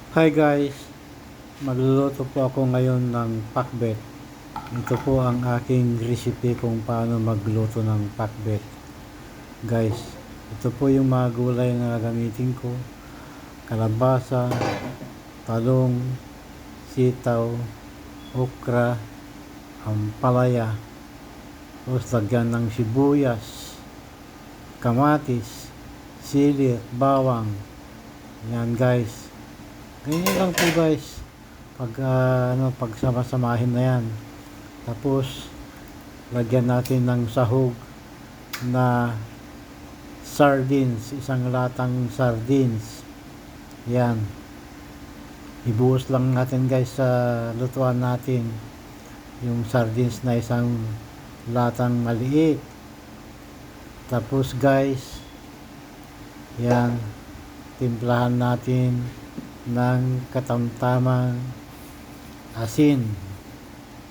Hi guys, magluluto po ako ngayon ng pakbet. Ito po ang aking recipe kung paano magluto ng pakbet. Guys, ito po yung mga gulay na gamitin ko. Kalabasa, talong, sitaw, okra, ampalaya. Tapos lagyan ng sibuyas, kamatis, sili, bawang. Yan guys. Ganyan lang po guys. Pagsama-samahin na yan. Tapos lagyan natin ng sahog na sardines, isang latang sardines. Yan. Ibuhos lang natin guys sa lutuan natin yung sardines na isang latang maliit. Tapos guys, yan, timplahan natin ng katamtamang asin.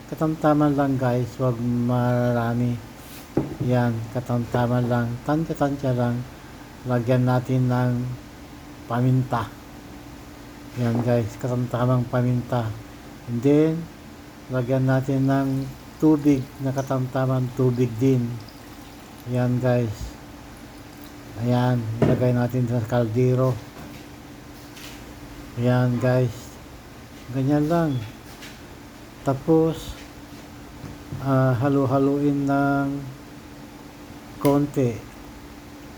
Katamtaman lang guys, wag marami. Yan, katamtaman lang, tansya-tansya lang. Lagyan natin ng paminta. Yan guys, katamtamang paminta. And then lagyan natin ng tubig na katamtamang tubig din. Yan guys. Ayan, ilagay natin sa kaldero. Ayan guys, ganyan lang. Tapos halu-haluin ng konti.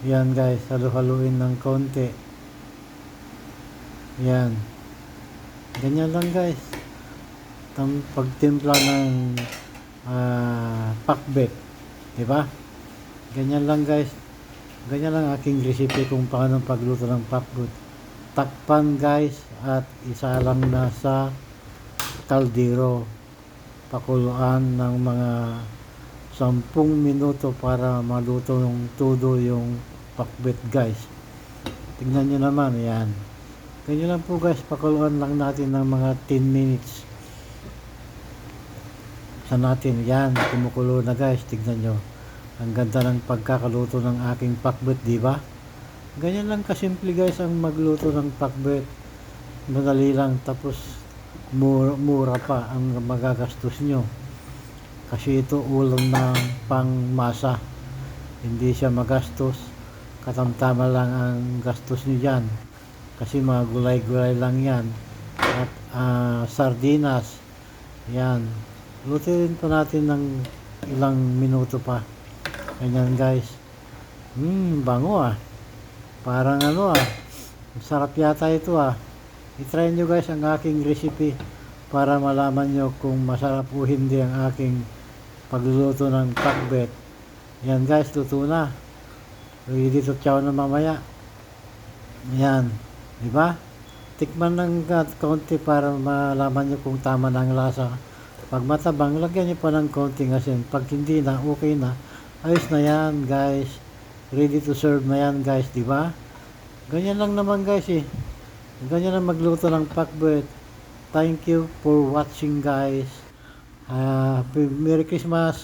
Yan guys, halu-haluin ng konti. Yan, ganyan lang guys. Pagtimpla ng pakbet, diba? Ganyan lang guys. Ganyan lang aking recipe kung paano pagluto ng pakbet. Takpan guys at isa lang na sa kaldero. Pakuluan ng mga 10 minuto para maluto yung todo yung pakbet guys. Tingnan nyo naman, yan. Ganyan lang po guys, pakuluan lang natin ng mga 10 minutes. Sa natin, yan, kumukulo na guys, tignan nyo. Ang ganda ng pagkakaluto ng aking pakbet, di ba? Ganyan lang kasimple guys ang magluto ng pakbet. Madali lang, tapos mura pa ang magagastos nyo. Kasi ito ulam ng pangmasa. Hindi siya magastos. Katamtama lang ang gastos nyo dyan. Kasi mga gulay-gulay lang yan. At sardinas. Yan. Lutuin pa natin ng ilang minuto pa. Ganyan guys. Bango ah. Parang sarap yata ito ah. I-try nyo guys ang aking recipe para malaman nyo kung masarap o hindi ang aking pagluluto ng pakbet. Yan guys, luto na. Ready to chow na mamaya. Yan, di ba? Tikman ng konti para malaman nyo kung tama na ang lasa. Pag matabang, lagyan nyo pa ng konting asin. Pag hindi na, okay na. Ayos na yan guys. Ready to serve na yan guys, di ba? Ganyan lang naman guys eh. Ganyan lang magluto ng pakbet. Thank you for watching guys. Merry Christmas.